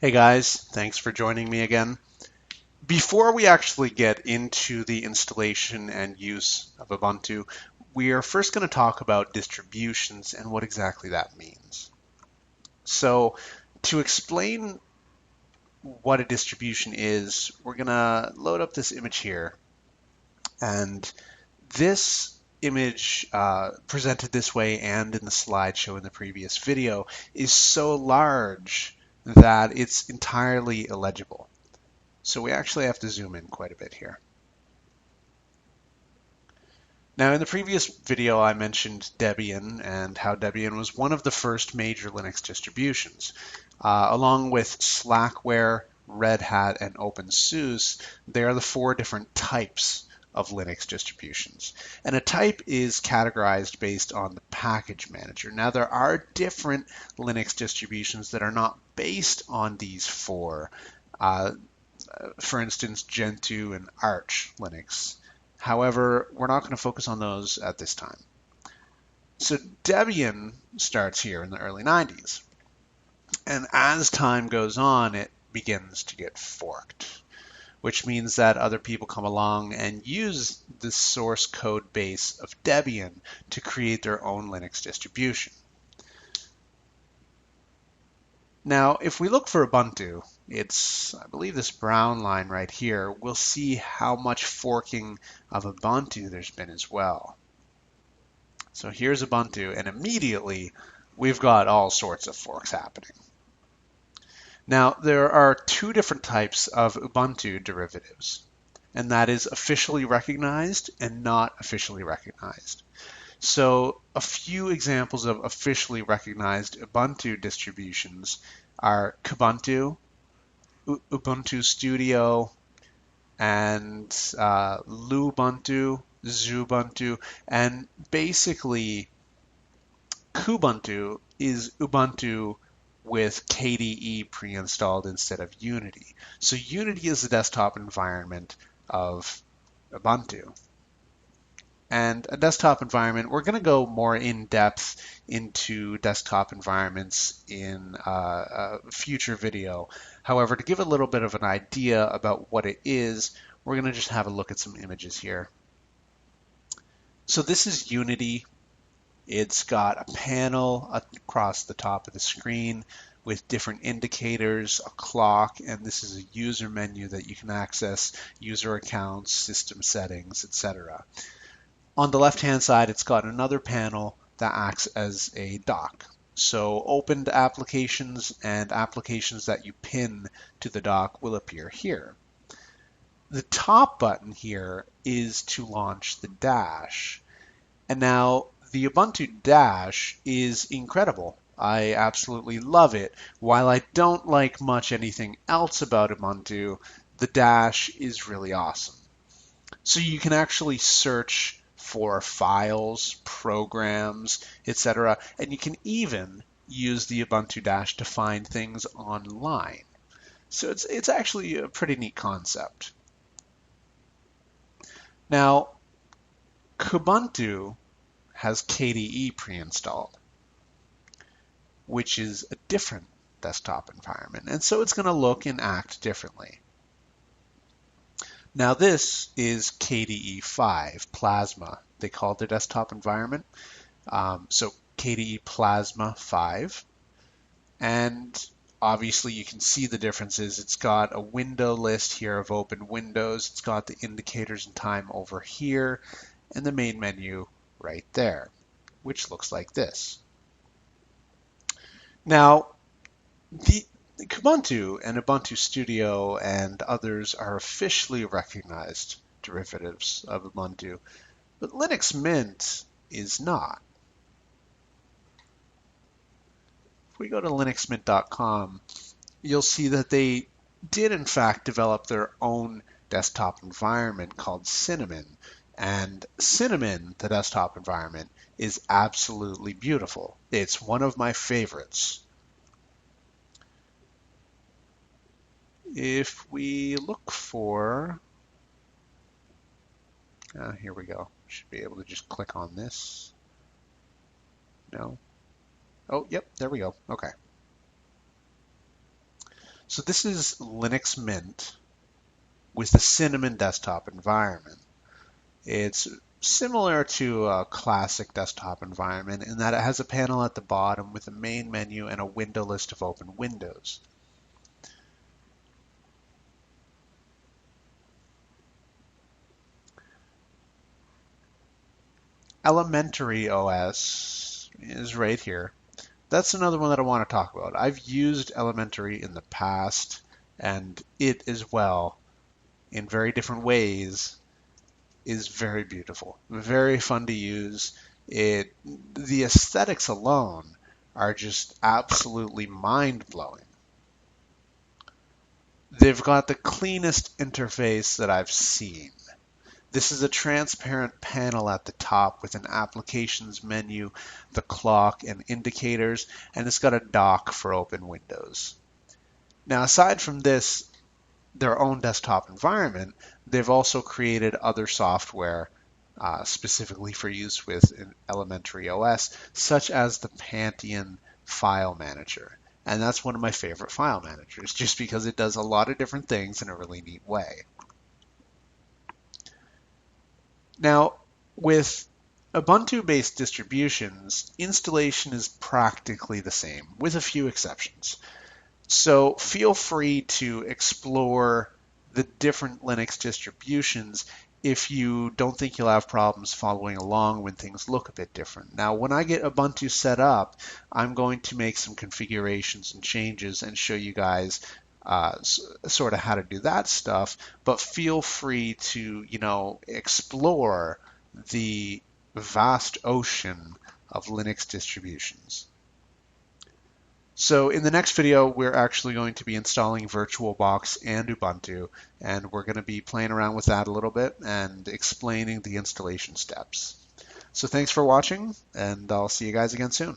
Hey guys, thanks for joining me again. Before we actually get into the installation and use of Ubuntu, we are first going to talk about distributions and what exactly that means. So, to explain what a distribution is, we're going to load up this image here. And this image, presented this way and in the slideshow in the previous video, is so large that it's entirely illegible. So we actually have to zoom in quite a bit here. Now, in the previous video, I mentioned Debian and how Debian was one of the first major Linux distributions. Along with Slackware, Red Hat, and OpenSUSE, they are the four different types of Linux distributions. And a type is categorized based on the package manager. Now, there are different Linux distributions that are not based on these four. For instance, Gentoo and Arch Linux. However, we're not going to focus on those at this time. So Debian starts here in the early 90s. And as time goes on, it begins to get forked, which means that other people come along and use the source code base of Debian to create their own Linux distribution. Now, if we look for Ubuntu, it's, I believe, this brown line right here, we'll see how much forking of Ubuntu there's been as well. So here's Ubuntu, and immediately we've got all sorts of forks happening. Now, there are two different types of Ubuntu derivatives, and that is officially recognized and not officially recognized. So a few examples of officially recognized Ubuntu distributions are Kubuntu, Ubuntu Studio, and Lubuntu, Xubuntu, and basically Kubuntu is Ubuntu with KDE pre-installed instead of Unity. So Unity is the desktop environment of Ubuntu. And a desktop environment, we're going to go more in depth into desktop environments in a future video. However, to give a little bit of an idea about what it is, we're going to just have a look at some images here. So this is Unity. It's got a panel across the top of the screen with different indicators, a clock, and this is a user menu that you can access user accounts, system settings, etc. On the left-hand side, it's got another panel that acts as a dock. So opened applications and applications that you pin to the dock will appear here. The top button here is to launch the dash. And now the Ubuntu dash is incredible. I absolutely love it. While I don't like much anything else about Ubuntu, the dash is really awesome. So you can actually search for files, programs, etc. And you can even use the Ubuntu Dash to find things online. So it's actually a pretty neat concept. Now, Kubuntu has KDE pre-installed, which is a different desktop environment. And so it's going to look and act differently. Now this is KDE 5 Plasma. They call it their desktop environment. So KDE Plasma 5. And obviously you can see the differences. It's got a window list here of open windows. It's got the indicators and time over here and the main menu right there, which looks like this. Now, the Kubuntu and Ubuntu Studio and others are officially recognized derivatives of Ubuntu, but Linux Mint is not. If we go to linuxmint.com, you'll see that they did in fact develop their own desktop environment called Cinnamon. And Cinnamon, the desktop environment, is absolutely beautiful. It's one of my favorites. If we look for, here we go. Should be able to just click on this. No. Oh, yep, there we go. Okay. So this is Linux Mint with the Cinnamon desktop environment. It's similar to a classic desktop environment in that it has a panel at the bottom with a main menu and a window list of open windows. Elementary OS is right here. That's another one that I want to talk about. I've used Elementary in the past, and it as well, in very different ways, is very beautiful, very fun to use. The aesthetics alone are just absolutely mind-blowing. They've got the cleanest interface that I've seen. This is a transparent panel at the top with an applications menu, the clock and indicators, and it's got a dock for open windows. Now, aside from this, their own desktop environment, they've also created other software specifically for use with an Elementary OS, such as the Pantheon File Manager. And that's one of my favorite file managers, just because it does a lot of different things in a really neat way. Now, with Ubuntu-based distributions, installation is practically the same, with a few exceptions. So feel free to explore the different Linux distributions if you don't think you'll have problems following along when things look a bit different. Now, when I get Ubuntu set up, I'm going to make some configurations and changes and show you guys sort of how to do that stuff, but feel free to, explore the vast ocean of Linux distributions. So in the next video, we're actually going to be installing VirtualBox and Ubuntu, and we're going to be playing around with that a little bit and explaining the installation steps. So thanks for watching, and I'll see you guys again soon.